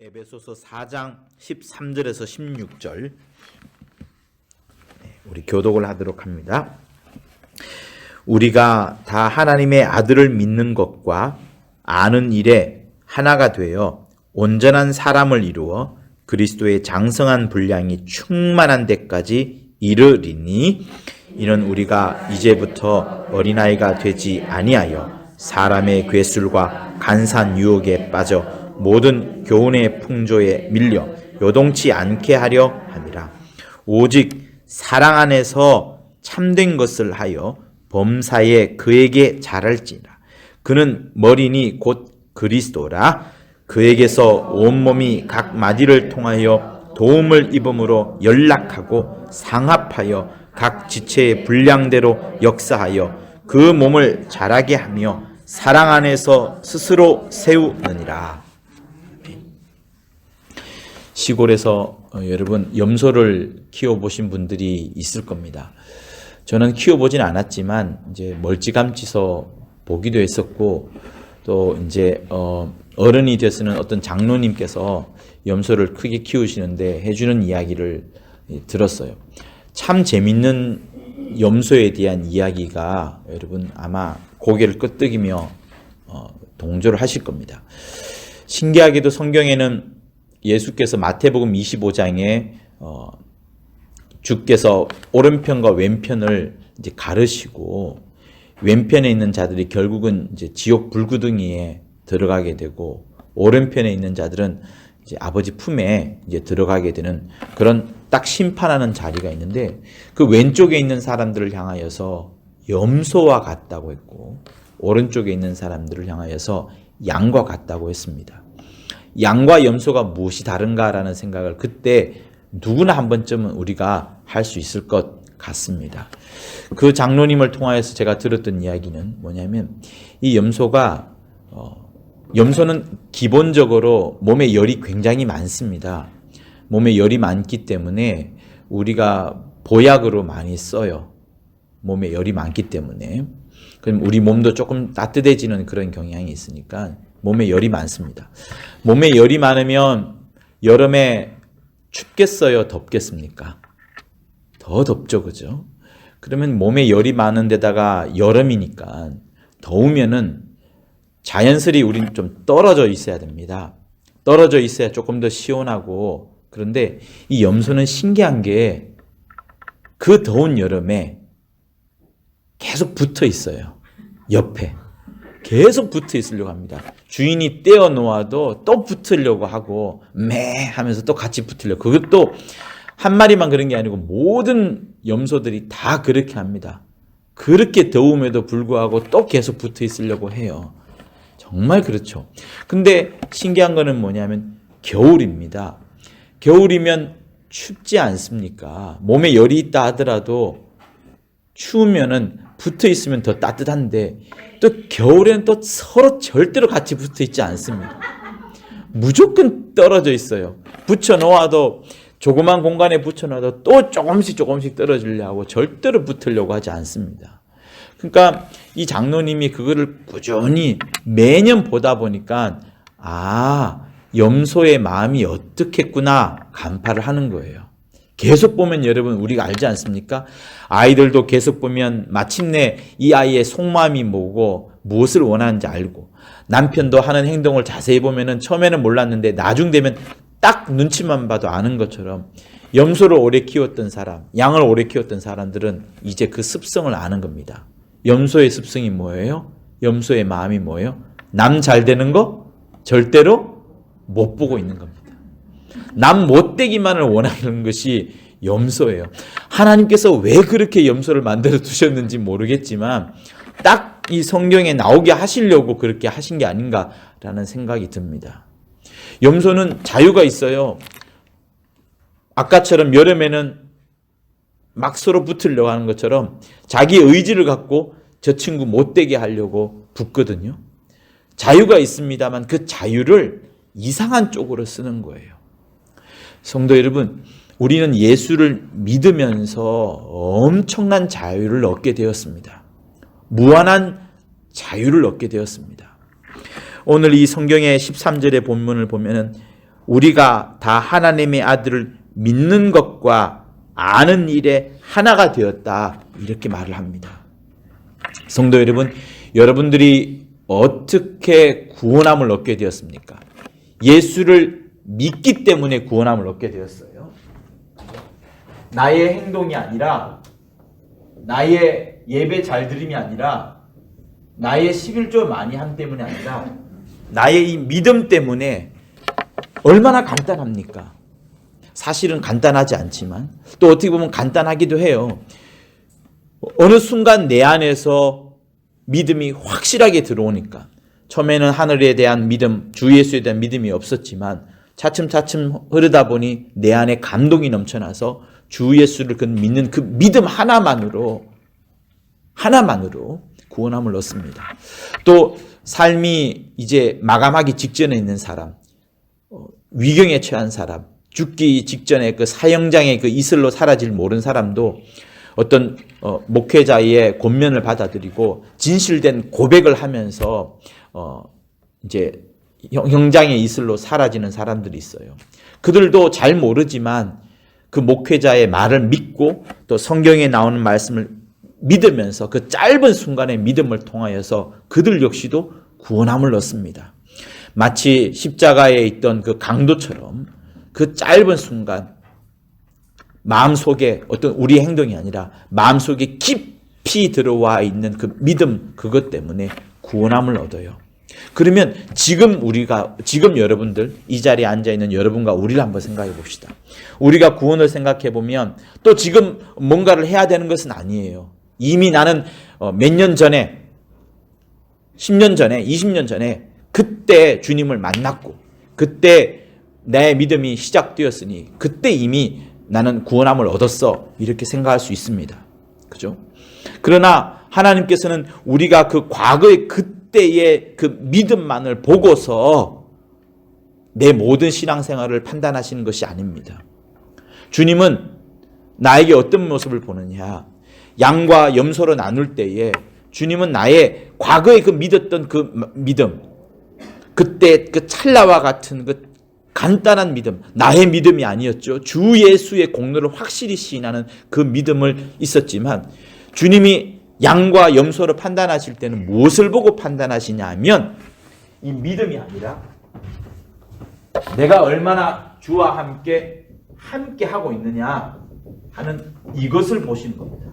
에베소서 4장 13절에서 16절 우리 교독을 하도록 합니다. 우리가 다 하나님의 아들을 믿는 것과 아는 일에 하나가 되어 온전한 사람을 이루어 그리스도의 장성한 분량이 충만한 데까지 이르리니 이는 우리가 이제부터 어린아이가 되지 아니하여 사람의 괴술과 간사한 유혹에 빠져 모든 교훈의 풍조에 밀려 요동치 않게 하려 함이라. 오직 사랑 안에서 참된 것을 하여 범사에 그에게 잘할지니라. 그는 머리니 곧 그리스도라. 그에게서 온몸이 각 마디를 통하여 도움을 입음으로 연락하고 상합하여 각 지체의 분량대로 역사하여 그 몸을 자라게 하며 사랑 안에서 스스로 세우느니라. 시골에서 여러분 염소를 키워보신 분들이 있을 겁니다. 저는 키워보진 않았지만 이제 멀찌감치서 보기도 했었고 또 이제 어른이 돼서는 어떤 장로님께서 염소를 크게 키우시는데 해주는 이야기를 들었어요. 참 재밌는 염소에 대한 이야기가 여러분 아마 고개를 끄덕이며 동조를 하실 겁니다. 신기하게도 성경에는 예수께서 마태복음 25장에 주께서 오른편과 왼편을 이제 가르시고 왼편에 있는 자들이 결국은 이제 지옥 불구덩이에 들어가게 되고 오른편에 있는 자들은 이제 아버지 품에 이제 들어가게 되는 그런 딱 심판하는 자리가 있는데 그 왼쪽에 있는 사람들을 향하여서 염소와 같다고 했고 오른쪽에 있는 사람들을 향하여서 양과 같다고 했습니다. 양과 염소가 무엇이 다른가라는 생각을 그때 누구나 한 번쯤은 우리가 할 수 있을 것 같습니다. 그 장로님을 통하여서 제가 들었던 이야기는 뭐냐면 이 염소가 염소는 기본적으로 몸에 열이 굉장히 많습니다. 몸에 열이 많기 때문에 우리가 보약으로 많이 써요. 몸에 열이 많기 때문에. 그럼 우리 몸도 조금 따뜻해지는 그런 경향이 있으니까 몸에 열이 많습니다. 몸에 열이 많으면 여름에 춥겠어요? 덥겠습니까? 더 덥죠, 그죠? 그러면 몸에 열이 많은 데다가 여름이니까 더우면은 자연스레 우리는 좀 떨어져 있어야 됩니다. 떨어져 있어야 조금 더 시원하고 그런데 이 염소는 신기한 게 그 더운 여름에 계속 붙어 있어요. 옆에. 계속 붙어 있으려고 합니다. 주인이 떼어 놓아도 또 붙으려고 하고 매 하면서 또 같이 붙으려고. 그것도 한 마리만 그런 게 아니고 모든 염소들이 다 그렇게 합니다. 그렇게 더움에도 불구하고 또 계속 붙어 있으려고 해요. 정말 그렇죠. 근데 신기한 거는 뭐냐면 겨울입니다. 겨울이면 춥지 않습니까? 몸에 열이 있다 하더라도 추우면은 붙어 있으면 더 따뜻한데 또 겨울에는 또 서로 절대로 같이 붙어 있지 않습니다. 무조건 떨어져 있어요. 붙여 놓아도 조그만 공간에 붙여 놔도 또 조금씩 떨어지려고 하고 절대로 붙으려고 하지 않습니다. 그러니까 이 장로님이 그거를 꾸준히 매년 보다 보니까 염소의 마음이 어떻겠구나 간파를 하는 거예요. 계속 보면 여러분 우리가 알지 않습니까? 아이들도 계속 보면 마침내 이 아이의 속마음이 뭐고 무엇을 원하는지 알고 남편도 하는 행동을 자세히 보면은 처음에는 몰랐는데 나중 되면 딱 눈치만 봐도 아는 것처럼 염소를 오래 키웠던 사람, 양을 오래 키웠던 사람들은 이제 그 습성을 아는 겁니다. 염소의 습성이 뭐예요? 염소의 마음이 뭐예요? 남 잘 되는 거 절대로 못 보고 있는 겁니다. 남 못되기만을 원하는 것이 염소예요. 하나님께서 왜 그렇게 염소를 만들어 두셨는지 모르겠지만 딱 이 성경에 나오게 하시려고 그렇게 하신 게 아닌가라는 생각이 듭니다. 염소는 자유가 있어요. 아까처럼 여름에는 막 서로 붙으려고 하는 것처럼 자기 의지를 갖고 저 친구 못되게 하려고 붙거든요. 자유가 있습니다만 그 자유를 이상한 쪽으로 쓰는 거예요. 성도 여러분, 우리는 예수를 믿으면서 엄청난 자유를 얻게 되었습니다. 무한한 자유를 얻게 되었습니다. 오늘 이 성경의 13절의 본문을 보면은 우리가 다 하나님의 아들을 믿는 것과 아는 일에 하나가 되었다. 이렇게 말을 합니다. 성도 여러분, 여러분들이 어떻게 구원함을 얻게 되었습니까? 예수를 믿기 때문에 구원함을 얻게 되었어요. 나의 행동이 아니라, 나의 예배 잘 드림이 아니라, 나의 11조 많이 함 때문이 아니라, 나의 이 믿음 때문에. 얼마나 간단합니까? 사실은 간단하지 않지만 또 어떻게 보면 간단하기도 해요. 어느 순간 내 안에서 믿음이 확실하게 들어오니까, 처음에는 하늘에 대한 믿음, 주 예수에 대한 믿음이 없었지만 차츰차츰 흐르다 보니 내 안에 감동이 넘쳐나서 주 예수를 믿는 그 믿음 하나만으로 구원함을 얻습니다. 또 삶이 이제 마감하기 직전에 있는 사람, 위경에 처한 사람, 죽기 직전에 그 사형장의 그 이슬로 사라질 모르는 사람도 어떤 목회자의 권면을 받아들이고 진실된 고백을 하면서 이제 형장의 이슬로 사라지는 사람들이 있어요. 그들도 잘 모르지만 그 목회자의 말을 믿고 또 성경에 나오는 말씀을 믿으면서 그 짧은 순간의 믿음을 통하여서 그들 역시도 구원함을 얻습니다. 마치 십자가에 있던 그 강도처럼 그 짧은 순간 마음속에 어떤 우리의 행동이 아니라 마음속에 깊이 들어와 있는 그 믿음, 그것 때문에 구원함을 얻어요. 그러면 지금 여러분들 이 자리에 앉아있는 여러분과 우리를 한번 생각해 봅시다. 우리가 구원을 생각해 보면 또 지금 뭔가를 해야 되는 것은 아니에요. 이미 나는 몇 년 전에, 10년 전에, 20년 전에 그때 주님을 만났고 그때 내 믿음이 시작되었으니 그때 이미 나는 구원함을 얻었어, 이렇게 생각할 수 있습니다. 그죠? 그러나 하나님께서는 우리가 그 과거의 그때의 그 믿음만을 보고서 내 모든 신앙생활을 판단하시는 것이 아닙니다. 주님은 나에게 어떤 모습을 보느냐, 양과 염소로 나눌 때에 주님은 나의 과거에 그 믿었던 그 믿음, 그때 그 찰나와 같은 그 간단한 믿음, 나의 믿음이 아니었죠. 주 예수의 공로를 확실히 시인하는 그 믿음을 있었지만, 주님이 양과 염소를 판단하실 때는 무엇을 보고 판단하시냐 하면 이 믿음이 아니라 내가 얼마나 주와 함께 하고 있느냐 하는 이것을 보시는 겁니다.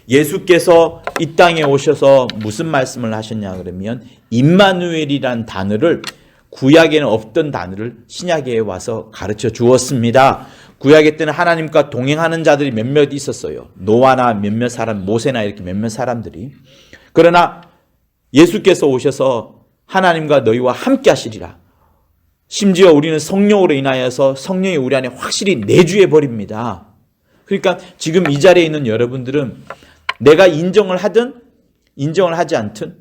예수께서 이 땅에 오셔서 무슨 말씀을 하셨냐 그러면 임마누엘이란 단어를, 구약에는 없던 단어를 신약에 와서 가르쳐 주었습니다. 구약에 때는 하나님과 동행하는 자들이 몇몇 있었어요. 노아나 몇몇 사람, 모세나 이렇게 몇몇 사람들이. 그러나 예수께서 오셔서 하나님과 너희와 함께 하시리라. 심지어 우리는 성령으로 인하여서 성령이 우리 안에 확실히 내주해 버립니다. 그러니까 지금 이 자리에 있는 여러분들은 내가 인정을 하든 인정을 하지 않든,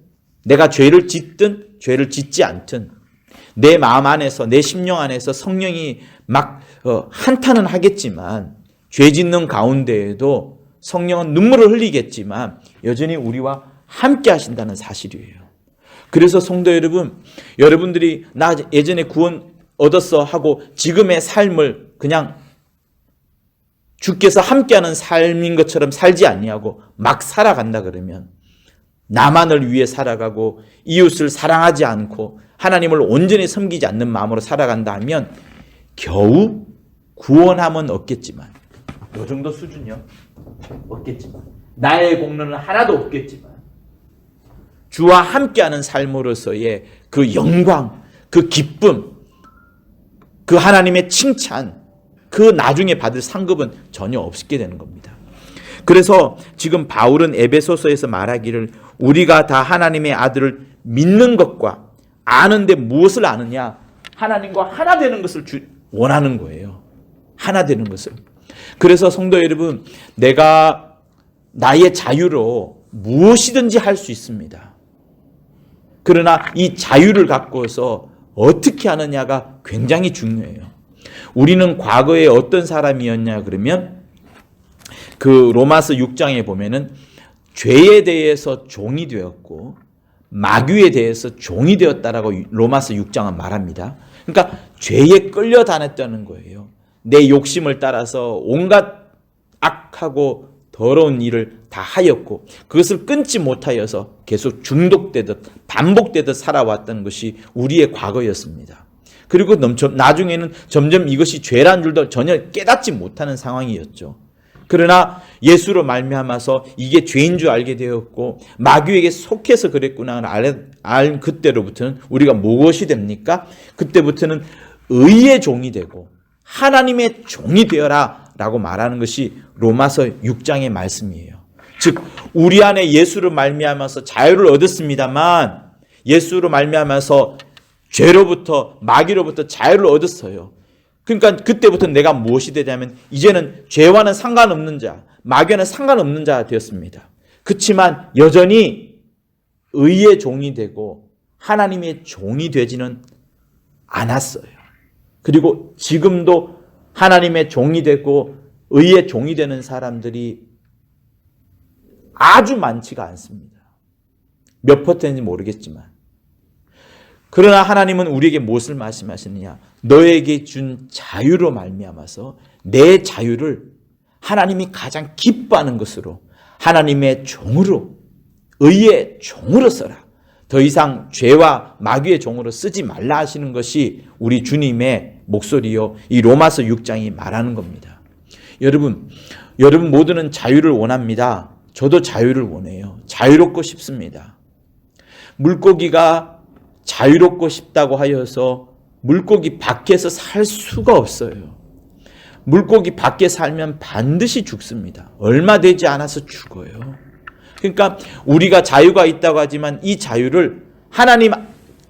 내가 죄를 짓든 죄를 짓지 않든, 내 마음 안에서, 내 심령 안에서 성령이 막 한탄은 하겠지만, 죄 짓는 가운데에도 성령은 눈물을 흘리겠지만 여전히 우리와 함께 하신다는 사실이에요. 그래서 성도 여러분, 여러분들이 나 예전에 구원 얻었어 하고 지금의 삶을 그냥 주께서 함께하는 삶인 것처럼 살지 아니하고 막 살아간다 그러면, 나만을 위해 살아가고 이웃을 사랑하지 않고 하나님을 온전히 섬기지 않는 마음으로 살아간다 하면 겨우 구원함은 얻겠지만, 이 정도 수준이요? 얻겠지만, 나의 공로는 하나도 없겠지만, 주와 함께하는 삶으로서의 그 영광, 그 기쁨, 그 하나님의 칭찬, 그 나중에 받을 상급은 전혀 없게 되는 겁니다. 그래서 지금 바울은 에베소서에서 말하기를 우리가 다 하나님의 아들을 믿는 것과 아는데 무엇을 아느냐? 하나님과 하나 되는 것을 원하는 거예요. 하나 되는 것을. 그래서 성도 여러분, 내가 나의 자유로 무엇이든지 할 수 있습니다. 그러나 이 자유를 갖고서 어떻게 하느냐가 굉장히 중요해요. 우리는 과거에 어떤 사람이었냐 그러면 그 로마서 6장에 보면은 죄에 대해서 종이 되었고 마귀에 대해서 종이 되었다라고 로마서 6장은 말합니다. 그러니까 죄에 끌려다녔다는 거예요. 내 욕심을 따라서 온갖 악하고 더러운 일을 다 하였고 그것을 끊지 못하여서 계속 중독되듯 반복되듯 살아왔던 것이 우리의 과거였습니다. 그리고 나중에는 점점 이것이 죄란 줄도 전혀 깨닫지 못하는 상황이었죠. 그러나 예수로 말미암아서 이게 죄인 줄 알게 되었고 마귀에게 속해서 그랬구나 알 그때로부터는 우리가 무엇이 됩니까? 그때부터는 의의 종이 되고 하나님의 종이 되어라 라고 말하는 것이 로마서 6장의 말씀이에요. 즉 우리 안에 예수로 말미암아서 자유를 얻었습니다만 예수로 말미암아서 죄로부터 마귀로부터 자유를 얻었어요. 그러니까 그때부터 내가 무엇이 되냐면 이제는 죄와는 상관없는 자, 마귀와는 상관없는 자가 되었습니다. 그렇지만 여전히 의의 종이 되고 하나님의 종이 되지는 않았어요. 그리고 지금도 하나님의 종이 되고 의의 종이 되는 사람들이 아주 많지가 않습니다. 몇 퍼센트인지 모르겠지만. 그러나 하나님은 우리에게 무엇을 말씀하시느냐? 너에게 준 자유로 말미암아서 내 자유를 하나님이 가장 기뻐하는 것으로 하나님의 종으로 의의 종으로 써라. 더 이상 죄와 마귀의 종으로 쓰지 말라 하시는 것이 우리 주님의 목소리요. 이 로마서 6장이 말하는 겁니다. 여러분 모두는 자유를 원합니다. 저도 자유를 원해요. 자유롭고 싶습니다. 물고기가 자유롭고 싶다고 하여서 물고기 밖에서 살 수가 없어요. 물고기 밖에 살면 반드시 죽습니다. 얼마 되지 않아서 죽어요. 그러니까 우리가 자유가 있다고 하지만 이 자유를 하나님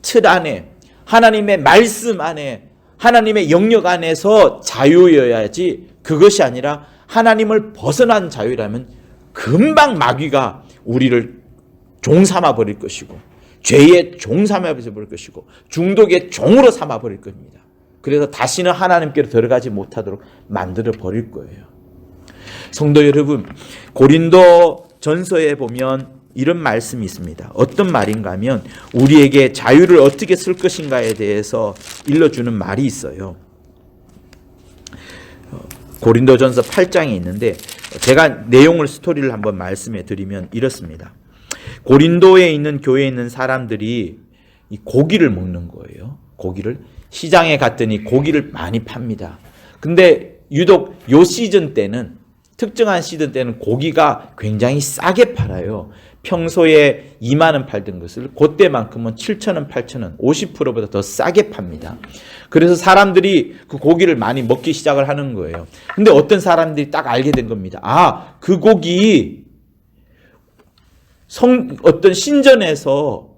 틀 안에, 하나님의 말씀 안에, 하나님의 영역 안에서 자유여야지 그것이 아니라 하나님을 벗어난 자유라면 금방 마귀가 우리를 종 삼아 버릴 것이고 죄의 종 삼아 버릴 것이고 중독의 종으로 삼아 버릴 겁니다. 그래서 다시는 하나님께로 들어가지 못하도록 만들어 버릴 거예요. 성도 여러분, 고린도 전서에 보면 이런 말씀이 있습니다. 어떤 말인가 하면 우리에게 자유를 어떻게 쓸 것인가에 대해서 일러주는 말이 있어요. 고린도전서 8장에 있는데 제가 내용을 스토리를 한번 말씀해 드리면 이렇습니다. 고린도에 있는 교회에 있는 사람들이 이 고기를 먹는 거예요. 고기를 시장에 갔더니 고기를 많이 팝니다. 근데 유독 요 시즌 때는 특정한 시즌 때는 고기가 굉장히 싸게 팔아요. 평소에 2만 원 팔던 것을 그때만큼은 7천 원, 8천 원, 50%보다 더 싸게 팝니다. 그래서 사람들이 그 고기를 많이 먹기 시작을 하는 거예요. 근데 어떤 사람들이 딱 알게 된 겁니다. 아, 그 고기 어떤 신전에서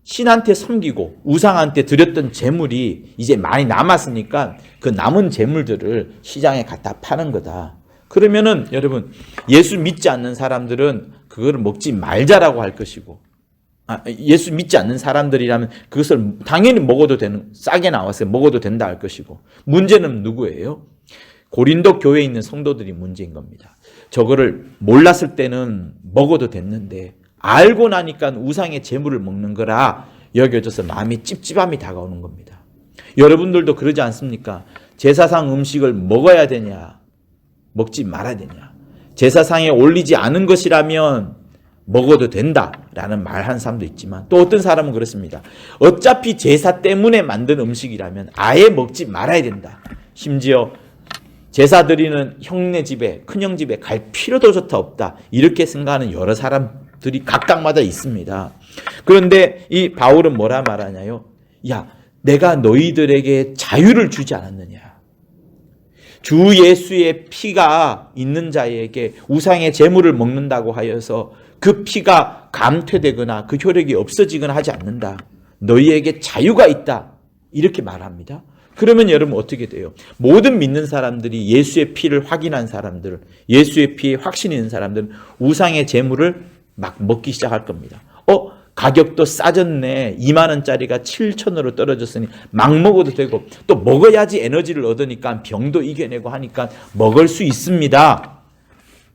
신한테 섬기고 우상한테 드렸던 재물이 이제 많이 남았으니까 그 남은 재물들을 시장에 갖다 파는 거다. 그러면은 여러분 예수 믿지 않는 사람들은 그거를 먹지 말자라고 할 것이고 예수 믿지 않는 사람들이라면 그것을 당연히 먹어도 되는 싸게 나왔어요. 먹어도 된다 할 것이고 문제는 누구예요? 고린도 교회에 있는 성도들이 문제인 겁니다. 저거를 몰랐을 때는 먹어도 됐는데 알고 나니까 우상의 재물을 먹는 거라 여겨져서 마음이 찝찝함이 다가오는 겁니다. 여러분들도 그러지 않습니까? 제사상 음식을 먹어야 되냐? 먹지 말아야 되냐? 제사상에 올리지 않은 것이라면 먹어도 된다라는 말하는 사람도 있지만 또 어떤 사람은 그렇습니다. 어차피 제사 때문에 만든 음식이라면 아예 먹지 말아야 된다. 심지어 제사 드리는 형네 집에 큰형 집에 갈 필요도조차 없다. 이렇게 생각하는 여러 사람들이 각각마다 있습니다. 그런데 이 바울은 뭐라 말하냐요? 야, 내가 너희들에게 자유를 주지 않았느냐? 주 예수의 피가 있는 자에게 우상의 제물을 먹는다고 하여서 그 피가 감퇴되거나 그 효력이 없어지거나 하지 않는다. 너희에게 자유가 있다. 이렇게 말합니다. 그러면 여러분 어떻게 돼요? 모든 믿는 사람들이 예수의 피를 확인한 사람들, 예수의 피에 확신이 있는 사람들은 우상의 제물을 막 먹기 시작할 겁니다. 가격도 싸졌네. 2만 원짜리가 7천원으로 떨어졌으니 막 먹어도 되고 또 먹어야지 에너지를 얻으니까 병도 이겨내고 하니까 먹을 수 있습니다.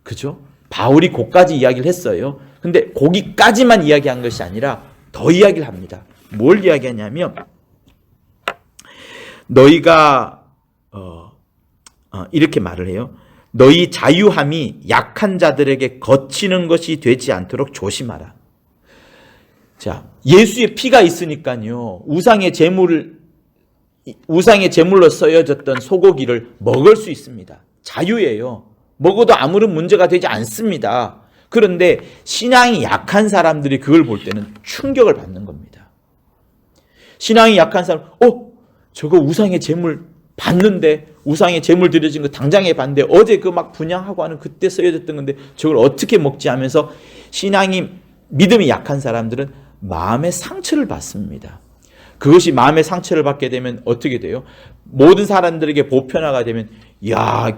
그죠? 바울이 고까지 이야기를 했어요. 근데 고기까지만 이야기한 것이 아니라 더 이야기를 합니다. 뭘 이야기하냐면 너희가 이렇게 말을 해요. 너희 자유함이 약한 자들에게 거치는 것이 되지 않도록 조심하라. 자, 예수의 피가 있으니까요. 우상의 제물로 쓰여졌던 소고기를 먹을 수 있습니다. 자유예요. 먹어도 아무런 문제가 되지 않습니다. 그런데 신앙이 약한 사람들이 그걸 볼 때는 충격을 받는 겁니다. 신앙이 약한 사람, 저거 우상의 제물 봤는데, 우상의 제물 드려진 거 당장에 봤는데, 어제 그 막 분향하고 하는 그때 쓰여졌던 건데 저걸 어떻게 먹지 하면서 믿음이 약한 사람들은 마음의 상처를 받습니다. 그것이 마음의 상처를 받게 되면 어떻게 돼요? 모든 사람들에게 보편화가 되면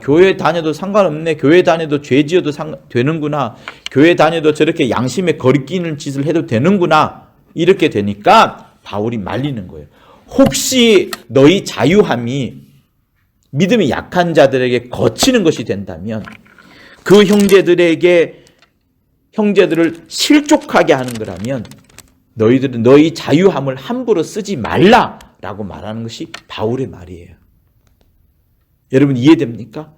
교회 다녀도 상관없네. 교회 다녀도 죄 지어도 되는구나. 교회 다녀도 저렇게 양심에 거리끼는 짓을 해도 되는구나. 이렇게 되니까 바울이 말리는 거예요. 혹시 너희 자유함이 믿음이 약한 자들에게 거치는 것이 된다면 그 형제들을 실족하게 하는 거라면 너희들은 너희 자유함을 함부로 쓰지 말라라고 말하는 것이 바울의 말이에요. 여러분 이해됩니까?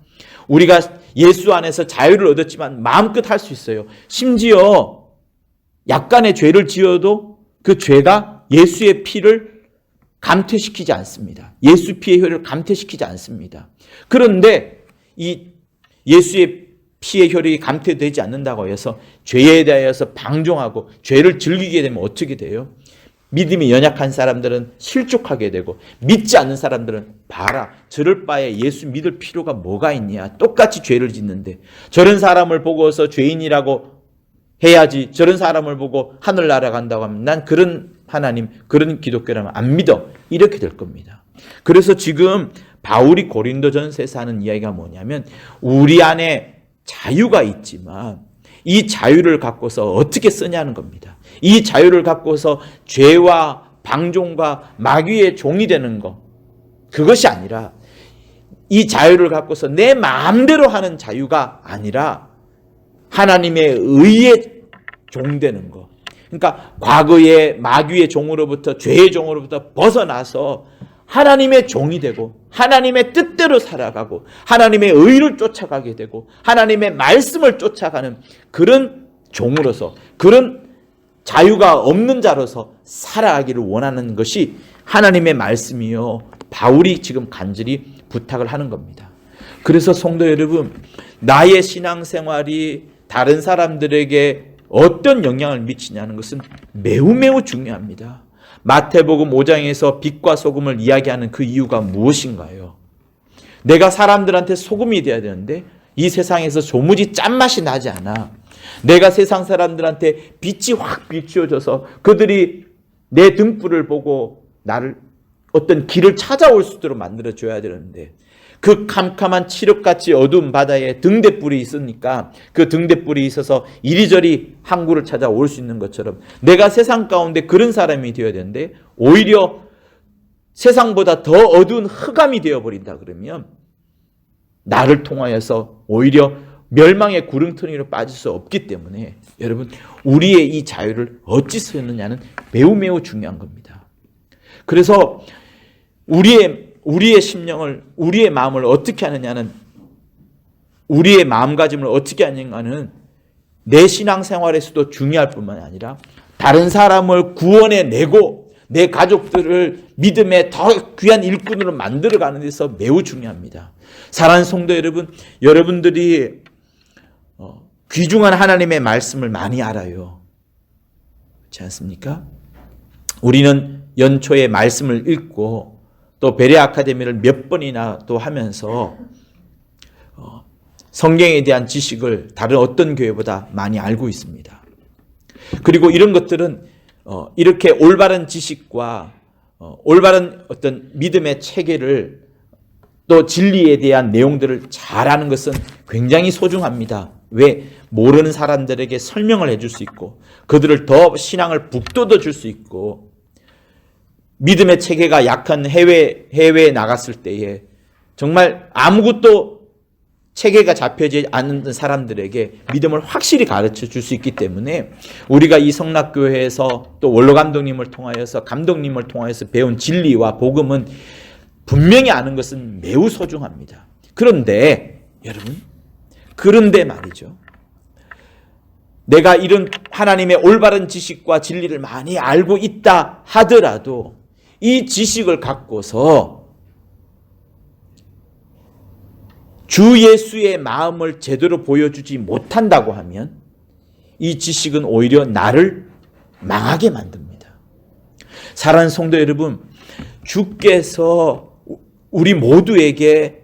우리가 예수 안에서 자유를 얻었지만 마음껏 할 수 있어요. 심지어 약간의 죄를 지어도 그 죄가 예수의 피를 감퇴시키지 않습니다. 예수 피의 효력을 감퇴시키지 않습니다. 그런데 이 예수의 피의 효력이 감퇴되지 않는다고 해서 죄에 대하여서 방종하고 죄를 즐기게 되면 어떻게 돼요? 믿음이 연약한 사람들은 실족하게 되고 믿지 않는 사람들은 봐라 저럴 바에 예수 믿을 필요가 뭐가 있냐. 똑같이 죄를 짓는데 저런 사람을 보고서 죄인이라고 해야지 저런 사람을 보고 하늘 날아간다고 하면 난 그런 하나님 그런 기독교라면 안 믿어. 이렇게 될 겁니다. 그래서 지금 바울이 고린도전서에서 하는 이야기가 뭐냐면 우리 안에 자유가 있지만 이 자유를 갖고서 어떻게 쓰냐는 겁니다. 이 자유를 갖고서 죄와 방종과 마귀의 종이 되는 것 그것이 아니라 이 자유를 갖고서 내 마음대로 하는 자유가 아니라 하나님의 의의 종 되는 것. 그러니까 과거의 마귀의 종으로부터 죄의 종으로부터 벗어나서 하나님의 종이 되고 하나님의 뜻대로 살아가고 하나님의 의를 쫓아가게 되고 하나님의 말씀을 쫓아가는 그런 종으로서 그런 자유가 없는 자로서 살아가기를 원하는 것이 하나님의 말씀이요. 바울이 지금 간절히 부탁을 하는 겁니다. 그래서 성도 여러분, 나의 신앙생활이 다른 사람들에게 어떤 영향을 미치냐는 것은 매우 매우 중요합니다. 마태복음 5장에서 빛과 소금을 이야기하는 그 이유가 무엇인가요? 내가 사람들한테 소금이 되어야 되는데 이 세상에서 도무지 짠맛이 나지 않아. 내가 세상 사람들한테 빛이 확 비추어져서 그들이 내 등불을 보고 나를 어떤 길을 찾아올 수 있도록 만들어줘야 되는데 그 캄캄한 칠흑같이 어두운 바다에 등대불이 있으니까 그 등대불이 있어서 이리저리 항구를 찾아올 수 있는 것처럼 내가 세상 가운데 그런 사람이 되어야 되는데 오히려 세상보다 더 어두운 흑암이 되어버린다 그러면 나를 통하여서 오히려 멸망의 구렁텅이로 빠질 수 없기 때문에 여러분 우리의 이 자유를 어찌 쓰느냐는 매우 매우 중요한 겁니다. 그래서 우리의 심령을 우리의 마음을 어떻게 하느냐는 우리의 마음가짐을 어떻게 하느냐는 내 신앙생활에서도 중요할 뿐만 아니라 다른 사람을 구원해내고 내 가족들을 믿음의 더 귀한 일꾼으로 만들어가는 데서 매우 중요합니다. 사랑하는 성도 여러분, 여러분들이 귀중한 하나님의 말씀을 많이 알아요. 그렇지 않습니까? 우리는 연초에 말씀을 읽고 또 베레아 아카데미를 몇 번이나 또 하면서 성경에 대한 지식을 다른 어떤 교회보다 많이 알고 있습니다. 그리고 이런 것들은 이렇게 올바른 지식과 올바른 어떤 믿음의 체계를 또 진리에 대한 내용들을 잘 아는 것은 굉장히 소중합니다. 왜? 모르는 사람들에게 설명을 해줄 수 있고 그들을 더 신앙을 북돋워 줄 수 있고 믿음의 체계가 약한 해외에 나갔을 때에 정말 아무것도 체계가 잡혀지 않는 사람들에게 믿음을 확실히 가르쳐 줄 수 있기 때문에 우리가 이 성락교회에서 또 원로 감독님을 통하여서 감독님을 통하여서 배운 진리와 복음은 분명히 아는 것은 매우 소중합니다. 그런데 여러분, 그런데 말이죠. 내가 이런 하나님의 올바른 지식과 진리를 많이 알고 있다 하더라도 이 지식을 갖고서 주 예수의 마음을 제대로 보여주지 못한다고 하면 이 지식은 오히려 나를 망하게 만듭니다. 사랑하는 성도 여러분, 주께서 우리 모두에게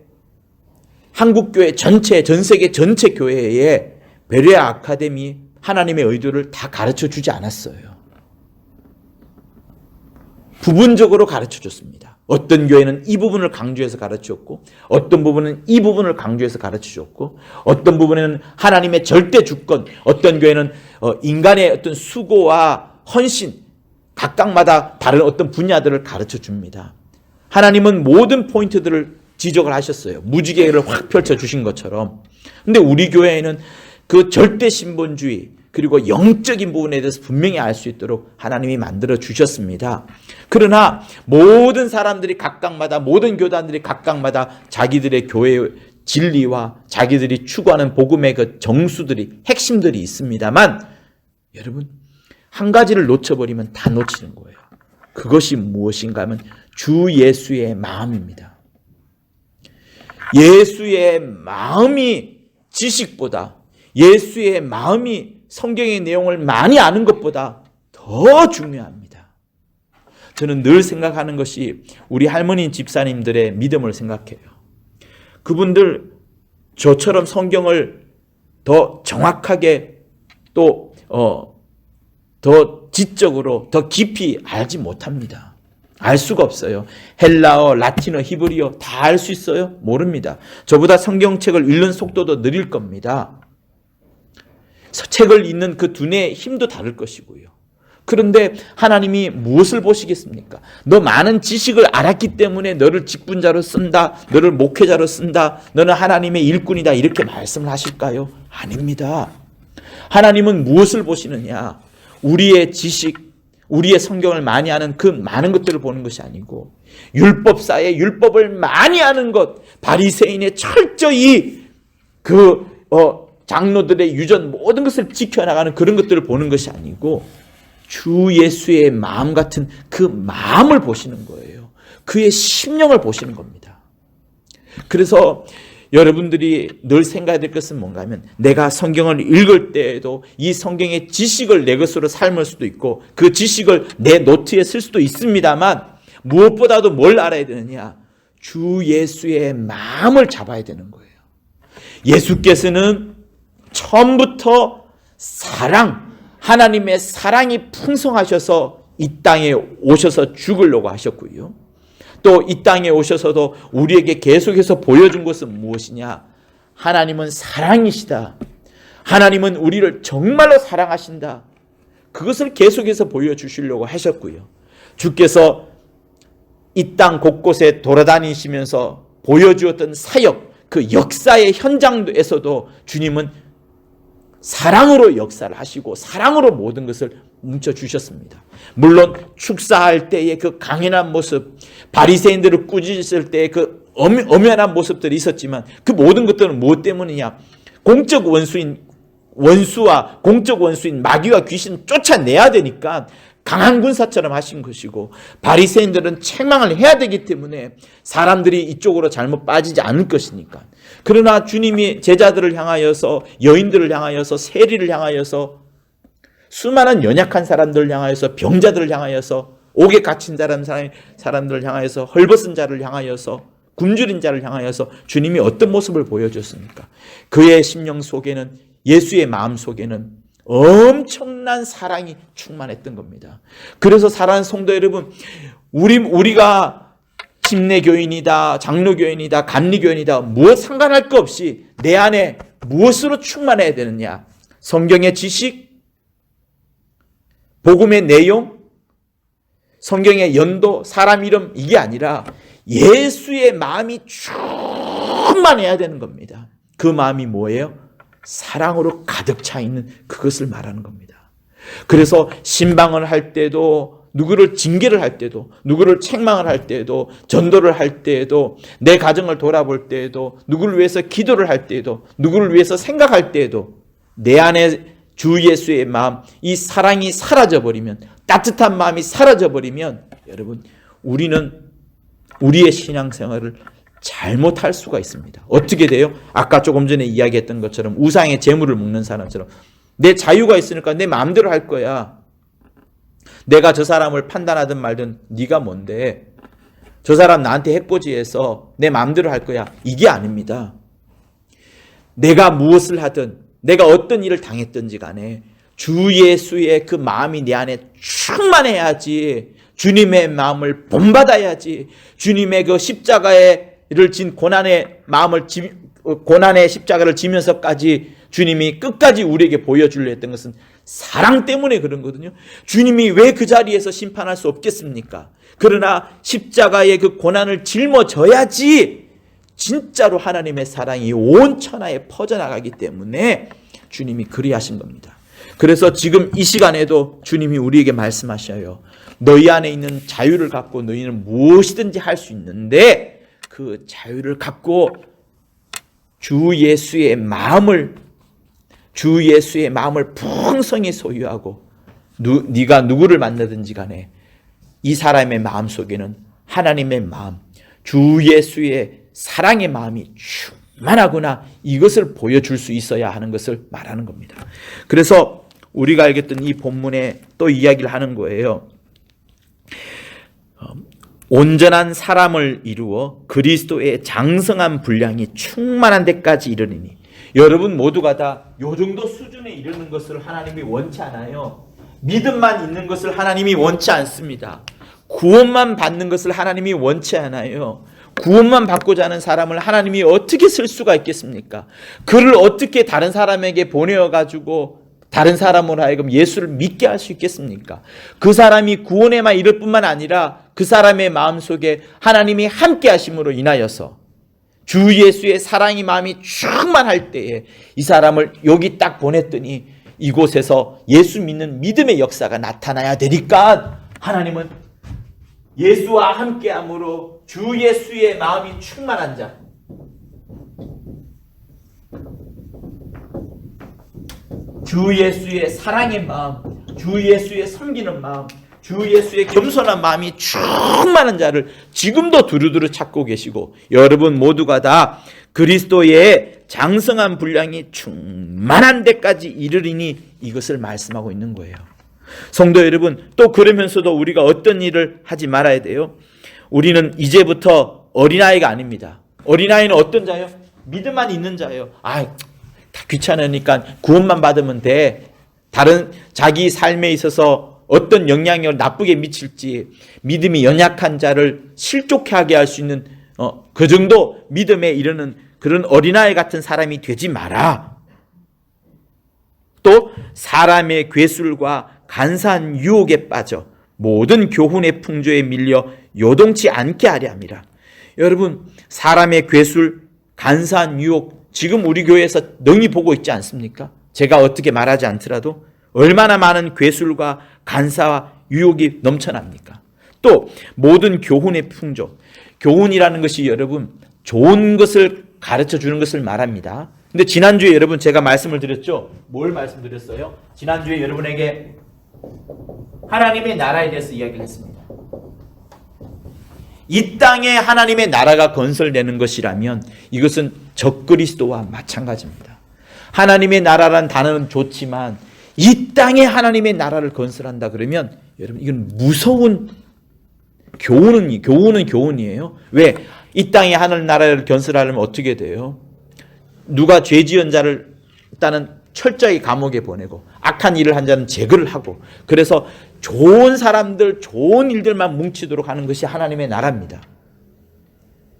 한국교회 전체, 전세계 전체 교회에 베레아 아카데미 하나님의 의도를 다 가르쳐 주지 않았어요. 부분적으로 가르쳐 줬습니다. 어떤 교회는 이 부분을 강조해서 가르쳤고, 어떤 부분은 이 부분을 강조해서 가르쳐 줬고, 어떤 부분에는 하나님의 절대 주권, 어떤 교회는 인간의 어떤 수고와 헌신, 각각마다 다른 어떤 분야들을 가르쳐 줍니다. 하나님은 모든 포인트들을 지적을 하셨어요. 무지개를 확 펼쳐 주신 것처럼. 근데 우리 교회에는 그 절대 신본주의, 그리고 영적인 부분에 대해서 분명히 알 수 있도록 하나님이 만들어 주셨습니다. 그러나 모든 사람들이 각각마다, 모든 교단들이 각각마다 자기들의 교회의 진리와 자기들이 추구하는 복음의 그 정수들이, 핵심들이 있습니다만, 여러분, 한 가지를 놓쳐버리면 다 놓치는 거예요. 그것이 무엇인가 하면 주 예수의 마음입니다. 예수의 마음이 지식보다, 예수의 마음이 성경의 내용을 많이 아는 것보다 더 중요합니다. 저는 늘 생각하는 것이 우리 할머니 집사님들의 믿음을 생각해요. 그분들 저처럼 성경을 더 정확하게 또 더 지적으로 더 깊이 알지 못합니다. 알 수가 없어요. 헬라어, 라틴어, 히브리어 다 알 수 있어요? 모릅니다. 저보다 성경책을 읽는 속도도 느릴 겁니다. 책을 읽는 그 두뇌의 힘도 다를 것이고요. 그런데 하나님이 무엇을 보시겠습니까? 너 많은 지식을 알았기 때문에 너를 직분자로 쓴다, 너를 목회자로 쓴다, 너는 하나님의 일꾼이다, 이렇게 말씀을 하실까요? 아닙니다. 하나님은 무엇을 보시느냐? 우리의 지식, 우리의 성경을 많이 아는 그 많은 것들을 보는 것이 아니고, 율법사의 율법을 많이 아는 것, 바리새인의 철저히 장로들의 유전 모든 것을 지켜나가는 그런 것들을 보는 것이 아니고, 주 예수의 마음 같은 그 마음을 보시는 거예요. 그의 심령을 보시는 겁니다. 그래서 여러분들이 늘 생각해야 될 것은 뭔가 하면, 내가 성경을 읽을 때에도 이 성경의 지식을 내 것으로 삶을 수도 있고 그 지식을 내 노트에 쓸 수도 있습니다만, 무엇보다도 뭘 알아야 되느냐? 주 예수의 마음을 잡아야 되는 거예요. 예수께서는 처음부터 하나님의 사랑이 풍성하셔서 이 땅에 오셔서 죽으려고 하셨고요. 또 이 땅에 오셔서도 우리에게 계속해서 보여준 것은 무엇이냐? 하나님은 사랑이시다. 하나님은 우리를 정말로 사랑하신다. 그것을 계속해서 보여주시려고 하셨고요. 주께서 이 땅 곳곳에 돌아다니시면서 보여주었던 사역, 그 역사의 현장에서도 주님은 사랑으로 역사를 하시고 사랑으로 모든 것을 뭉쳐주셨습니다. 물론 축사할 때의 그 강인한 모습, 바리새인들을 꾸짖을 때의 그 엄연한 모습들이 있었지만, 그 모든 것들은 무엇 때문이냐? 공적 원수와 공적 원수인 마귀와 귀신 쫓아내야 되니까 강한 군사처럼 하신 것이고, 바리새인들은 책망을 해야 되기 때문에 사람들이 이쪽으로 잘못 빠지지 않을 것이니까. 그러나 주님이 제자들을 향하여서, 여인들을 향하여서, 세리를 향하여서, 수많은 연약한 사람들을 향하여서, 병자들을 향하여서, 옥에 갇힌 사람들을 향하여서, 헐벗은 자를 향하여서, 굶주린 자를 향하여서 주님이 어떤 모습을 보여줬습니까? 그의 심령 속에는, 예수의 마음 속에는 엄청난 사랑이 충만했던 겁니다. 그래서 사랑하는 성도 여러분, 우리가 침례교인이다, 장로교인이다, 감리교인이다, 무엇 상관할 것 없이 내 안에 무엇으로 충만해야 되느냐? 성경의 지식, 복음의 내용, 성경의 연도, 사람 이름, 이게 아니라 예수의 마음이 충만해야 되는 겁니다. 그 마음이 뭐예요? 사랑으로 가득 차 있는 그것을 말하는 겁니다. 그래서 신방을 할 때도, 누구를 징계를 할 때도, 누구를 책망을 할 때도, 전도를 할 때에도, 내 가정을 돌아볼 때에도, 누구를 위해서 기도를 할 때에도, 누구를 위해서 생각할 때에도 내 안에 주 예수의 마음, 이 사랑이 사라져버리면, 따뜻한 마음이 사라져버리면 여러분, 우리는 우리의 신앙생활을 잘못할 수가 있습니다. 어떻게 돼요? 아까 조금 전에 이야기했던 것처럼 우상의 재물을 먹는 사람처럼 내 자유가 있으니까 내 마음대로 할 거야. 내가 저 사람을 판단하든 말든 네가 뭔데, 저 사람 나한테 핵보지해서 내 마음대로 할 거야. 이게 아닙니다. 내가 무엇을 하든, 내가 어떤 일을 당했든지 간에 주 예수의 그 마음이 내 안에 충만해야지, 주님의 마음을 본받아야지, 주님의 그 십자가를 진 고난의 마음을, 고난의 십자가를 지면서까지 주님이 끝까지 우리에게 보여주려 했던 것은 사랑 때문에 그런 거거든요. 주님이 왜 그 자리에서 심판할 수 없겠습니까? 그러나 십자가의 그 고난을 짊어져야지 진짜로 하나님의 사랑이 온 천하에 퍼져나가기 때문에 주님이 그리하신 겁니다. 그래서 지금 이 시간에도 주님이 우리에게 말씀하셔요. 너희 안에 있는 자유를 갖고 너희는 무엇이든지 할 수 있는데 그 자유를 갖고 주 예수의 마음을 풍성히 소유하고 네가 누구를 만나든지 간에 이 사람의 마음 속에는 하나님의 마음, 주 예수의 사랑의 마음이 충만하구나, 이것을 보여줄 수 있어야 하는 것을 말하는 겁니다. 그래서 우리가 알겠던 이 본문에 또 이야기를 하는 거예요. 온전한 사람을 이루어 그리스도의 장성한 분량이 충만한 데까지 이르리니. 여러분 모두가 다 요 정도 수준에 이르는 것을 하나님이 원치 않아요. 믿음만 있는 것을 하나님이 원치 않습니다. 구원만 받는 것을 하나님이 원치 않아요. 구원만 받고자 하는 사람을 하나님이 어떻게 쓸 수가 있겠습니까? 그를 어떻게 다른 사람에게 보내어가지고 다른 사람으로 하여금 예수를 믿게 할 수 있겠습니까? 그 사람이 구원에만 이를 뿐만 아니라 그 사람의 마음속에 하나님이 함께 하심으로 인하여서 주 예수의 사랑이 마음이 충만할 때에 이 사람을 여기 딱 보냈더니 이곳에서 예수 믿는 믿음의 역사가 나타나야 되니까 하나님은 예수와 함께함으로 주 예수의 마음이 충만한 자, 주 예수의 사랑의 마음, 주 예수의 섬기는 마음, 주 예수의 겸손한 마음이 충만한 자를 지금도 두루두루 찾고 계시고, 여러분 모두가 다 그리스도의 장성한 분량이 충만한 데까지 이르리니 이것을 말씀하고 있는 거예요. 성도 여러분, 또 그러면서도 우리가 어떤 일을 하지 말아야 돼요? 우리는 이제부터 어린아이가 아닙니다. 어린아이는 어떤 자예요? 믿음만 있는 자예요. 다 귀찮으니까 구원만 받으면 돼. 다른 자기 삶에 있어서 어떤 영향력을 나쁘게 미칠지 믿음이 연약한 자를 실족해 하게 할 수 있는 그 정도 믿음에 이르는 그런 어린아이 같은 사람이 되지 마라. 또 사람의 괴술과 간사한 유혹에 빠져 모든 교훈의 풍조에 밀려 요동치 않게 하려 함이라. 여러분, 사람의 괴술, 간사한 유혹, 지금 우리 교회에서 능히 보고 있지 않습니까? 제가 어떻게 말하지 않더라도 얼마나 많은 괴술과 간사와 유혹이 넘쳐납니까? 또 모든 교훈의 풍조, 교훈이라는 것이 여러분 좋은 것을 가르쳐 주는 것을 말합니다. 근데 지난주에 여러분 제가 말씀을 드렸죠? 뭘 말씀드렸어요? 지난주에 여러분에게 하나님의 나라에 대해서 이야기를 했습니다. 이 땅에 하나님의 나라가 건설되는 것이라면 이것은 적그리스도와 마찬가지입니다. 하나님의 나라라는 단어는 좋지만 이 땅에 하나님의 나라를 건설한다 그러면 여러분 이건 무서운 교훈이에요. 왜? 이 땅에 하늘 나라를 건설하려면 어떻게 돼요? 누가 죄 지은 자를 일단은 철저히 감옥에 보내고 악한 일을 한 자는 제거를 하고, 그래서 좋은 사람들, 좋은 일들만 뭉치도록 하는 것이 하나님의 나라입니다.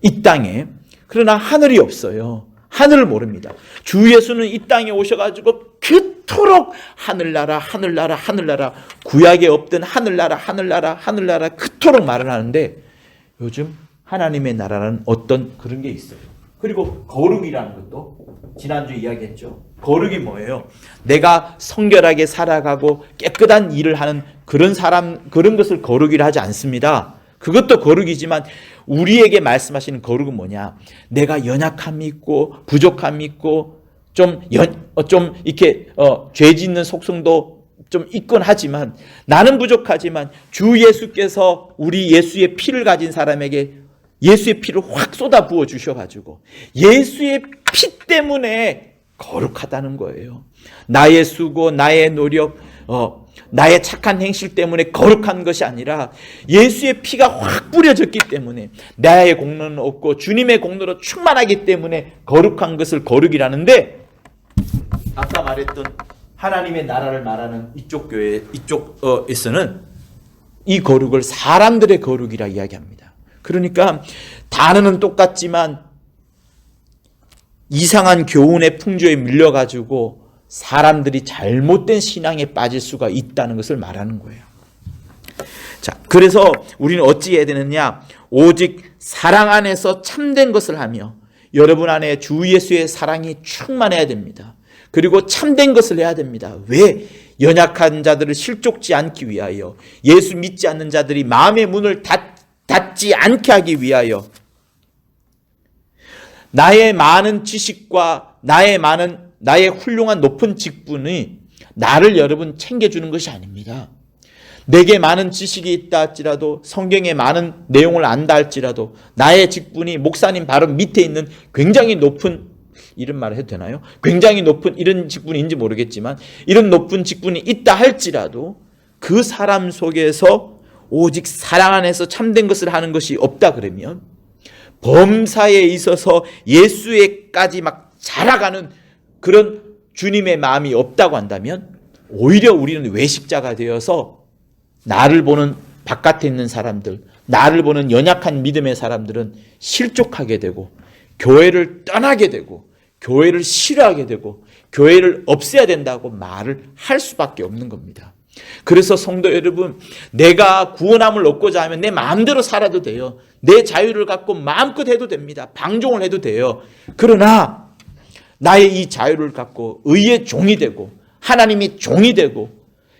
이 땅에. 그러나 하늘이 없어요. 하늘을 모릅니다. 주 예수는 이 땅에 오셔가지고 그토록 하늘나라, 하늘나라, 하늘나라, 구약에 없던 하늘나라, 하늘나라, 하늘나라 그토록 말을 하는데 요즘 하나님의 나라는 어떤 그런 게 있어요. 그리고 거룩이라는 것도 지난주에 이야기했죠. 거룩이 뭐예요? 내가 성결하게 살아가고 깨끗한 일을 하는 그런 사람, 그런 것을 거룩이라 하지 않습니다. 그것도 거룩이지만 우리에게 말씀하시는 거룩은 뭐냐? 내가 연약함이 있고 부족함이 있고 좀 이렇게 죄 짓는 속성도 좀 있건 하지만 나는 부족하지만 주 예수께서 우리 예수의 피를 가진 사람에게 예수의 피를 확 쏟아 부어 주셔가지고 예수의 피 때문에 거룩하다는 거예요. 나의 수고, 나의 노력, 나의 착한 행실 때문에 거룩한 것이 아니라 예수의 피가 확 뿌려졌기 때문에 나의 공로는 없고 주님의 공로로 충만하기 때문에 거룩한 것을 거룩이라는데, 아까 말했던 하나님의 나라를 말하는 이쪽 교회, 이쪽에서는 이 거룩을 사람들의 거룩이라 이야기합니다. 그러니까 단어는 똑같지만 이상한 교훈의 풍조에 밀려가지고 사람들이 잘못된 신앙에 빠질 수가 있다는 것을 말하는 거예요. 자, 그래서 우리는 어찌 해야 되느냐? 오직 사랑 안에서 참된 것을 하며 여러분 안에 주 예수의 사랑이 충만해야 됩니다. 그리고 참된 것을 해야 됩니다. 왜? 연약한 자들을 실족지 않기 위하여, 예수 믿지 않는 자들이 마음의 문을 닫지 않게 하기 위하여, 나의 많은 지식과 나의 훌륭한 높은 직분이 나를 여러분 챙겨주는 것이 아닙니다. 내게 많은 지식이 있다 할지라도, 성경의 많은 내용을 안다 할지라도, 나의 직분이 목사님 바로 밑에 있는 굉장히 높은, 이런 말을 해도 되나요? 굉장히 높은 이런 직분인지 모르겠지만 이런 높은 직분이 있다 할지라도 그 사람 속에서 오직 사랑 안에서 참된 것을 하는 것이 없다 그러면, 범사에 있어서 예수에까지 막 자라가는 그런 주님의 마음이 없다고 한다면 오히려 우리는 외식자가 되어서 나를 보는 바깥에 있는 사람들, 나를 보는 연약한 믿음의 사람들은 실족하게 되고 교회를 떠나게 되고 교회를 싫어하게 되고 교회를 없애야 된다고 말을 할 수밖에 없는 겁니다. 그래서 성도 여러분, 내가 구원함을 얻고자 하면 내 마음대로 살아도 돼요. 내 자유를 갖고 마음껏 해도 됩니다. 방종을 해도 돼요. 그러나 나의 이 자유를 갖고 의의 종이 되고 하나님이 종이 되고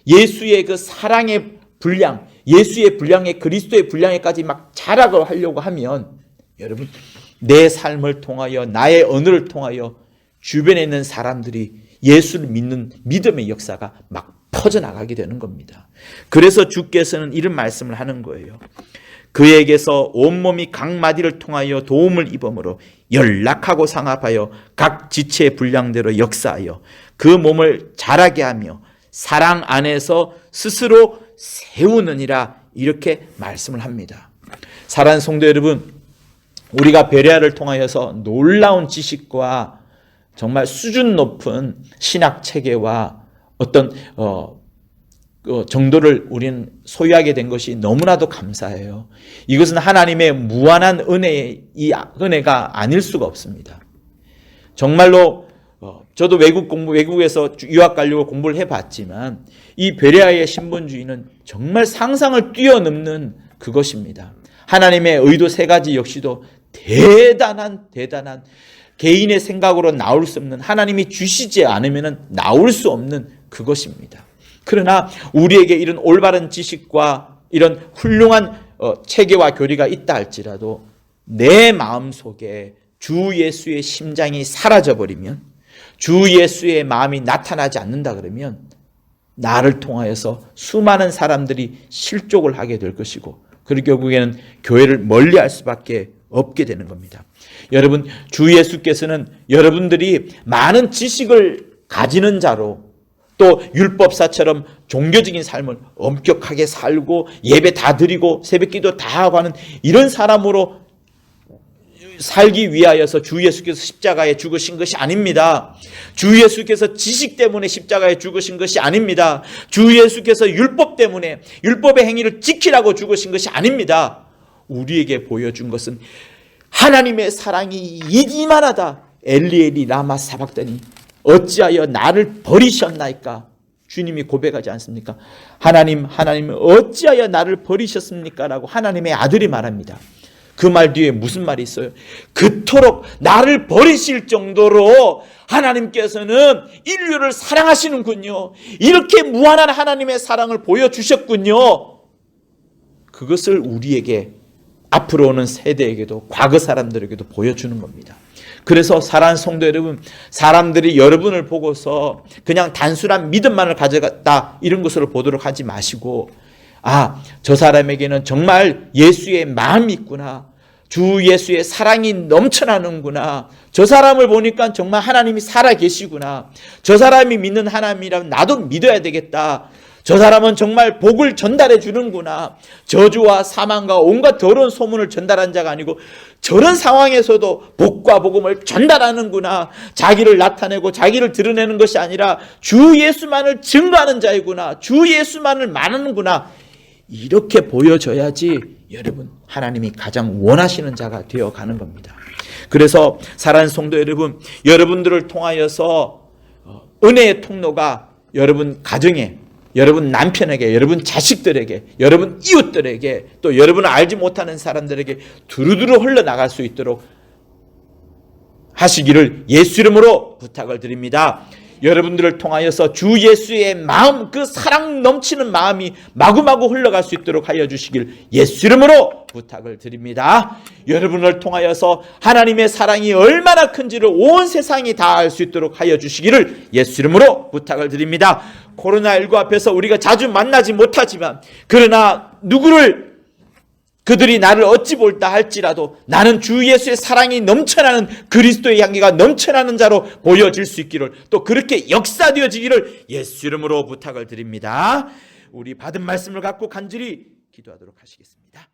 예수의 그 사랑의 분량, 예수의 분량에 그리스도의 분량에까지 막 자라가려고 하면 여러분, 내 삶을 통하여 나의 언어를 통하여 주변에 있는 사람들이 예수를 믿는 믿음의 역사가 막 퍼져나가게 되는 겁니다. 그래서 주께서는 이런 말씀을 하는 거예요. 그에게서 온몸이 각 마디를 통하여 도움을 입음으로 연락하고 상합하여 각 지체의 분량대로 역사하여 그 몸을 자라게 하며 사랑 안에서 스스로 세우느니라, 이렇게 말씀을 합니다. 사랑하는 성도 여러분, 우리가 베레아를 통하여서 놀라운 지식과 정말 수준 높은 신학 체계와 어떤 정도를 우리는 소유하게 된 것이 너무나도 감사해요. 이것은 하나님의 무한한 은혜가 아닐 수가 없습니다. 정말로 저도 외국에서 유학 가려고 공부를 해봤지만 이 베레아의 신본주의는 정말 상상을 뛰어넘는 그것입니다. 하나님의 의도 세 가지 역시도 대단한 개인의 생각으로 나올 수 없는, 하나님이 주시지 않으면 나올 수 없는 그것입니다. 그러나 우리에게 이런 올바른 지식과 이런 훌륭한 체계와 교리가 있다 할지라도 내 마음속에 주 예수의 심장이 사라져버리면, 주 예수의 마음이 나타나지 않는다 그러면 나를 통하여서 수많은 사람들이 실족을 하게 될 것이고, 그리고 결국에는 교회를 멀리할 수밖에 없게 되는 겁니다. 여러분, 주 예수께서는 여러분들이 많은 지식을 가지는 자로, 또 율법사처럼 종교적인 삶을 엄격하게 살고 예배 다 드리고 새벽기도 다 하고 하는 이런 사람으로 살기 위하여서 주 예수께서 십자가에 죽으신 것이 아닙니다. 주 예수께서 지식 때문에 십자가에 죽으신 것이 아닙니다. 주 예수께서 율법 때문에 율법의 행위를 지키라고 죽으신 것이 아닙니다. 우리에게 보여준 것은 하나님의 사랑이 이기만하다. 엘리엘리 라마 사박다니 어찌하여 나를 버리셨나이까? 주님이 고백하지 않습니까? 하나님 어찌하여 나를 버리셨습니까? 라고 하나님의 아들이 말합니다. 그 말 뒤에 무슨 말이 있어요? 그토록 나를 버리실 정도로 하나님께서는 인류를 사랑하시는군요. 이렇게 무한한 하나님의 사랑을 보여주셨군요. 그것을 우리에게, 앞으로 오는 세대에게도, 과거 사람들에게도 보여주는 겁니다. 그래서 사랑하는 성도 여러분, 사람들이 여러분을 보고서 그냥 단순한 믿음만을 가져갔다 이런 것으로 보도록 하지 마시고, 아, 저 사람에게는 정말 예수의 마음이 있구나, 주 예수의 사랑이 넘쳐나는구나, 저 사람을 보니까 정말 하나님이 살아계시구나, 저 사람이 믿는 하나님이라면 나도 믿어야 되겠다, 저 사람은 정말 복을 전달해 주는구나, 저주와 사망과 온갖 더러운 소문을 전달한 자가 아니고 저런 상황에서도 복과 복음을 전달하는구나, 자기를 나타내고 자기를 드러내는 것이 아니라 주 예수만을 증거하는 자이구나, 주 예수만을 말하는구나, 이렇게 보여줘야지 여러분 하나님이 가장 원하시는 자가 되어가는 겁니다. 그래서 사랑하는 성도 여러분, 여러분들을 통하여서 은혜의 통로가 여러분 가정에, 여러분 남편에게, 여러분 자식들에게, 여러분 이웃들에게, 또 여러분을 알지 못하는 사람들에게 두루두루 흘러나갈 수 있도록 하시기를 예수 이름으로 부탁을 드립니다. 여러분들을 통하여서 주 예수의 마음, 그 사랑 넘치는 마음이 마구마구 흘러갈 수 있도록 하여 주시길 예수 이름으로 부탁을 드립니다. 여러분을 통하여서 하나님의 사랑이 얼마나 큰지를 온 세상이 다 알 수 있도록 하여 주시기를 예수 이름으로 부탁을 드립니다. 코로나19 앞에서 우리가 자주 만나지 못하지만, 그러나 누구를, 그들이 나를 어찌 볼다 할지라도 나는 주 예수의 사랑이 넘쳐나는, 그리스도의 향기가 넘쳐나는 자로 보여질 수 있기를, 또 그렇게 역사되어지기를 예수 이름으로 부탁을 드립니다. 우리 받은 말씀을 갖고 간절히 기도하도록 하시겠습니다.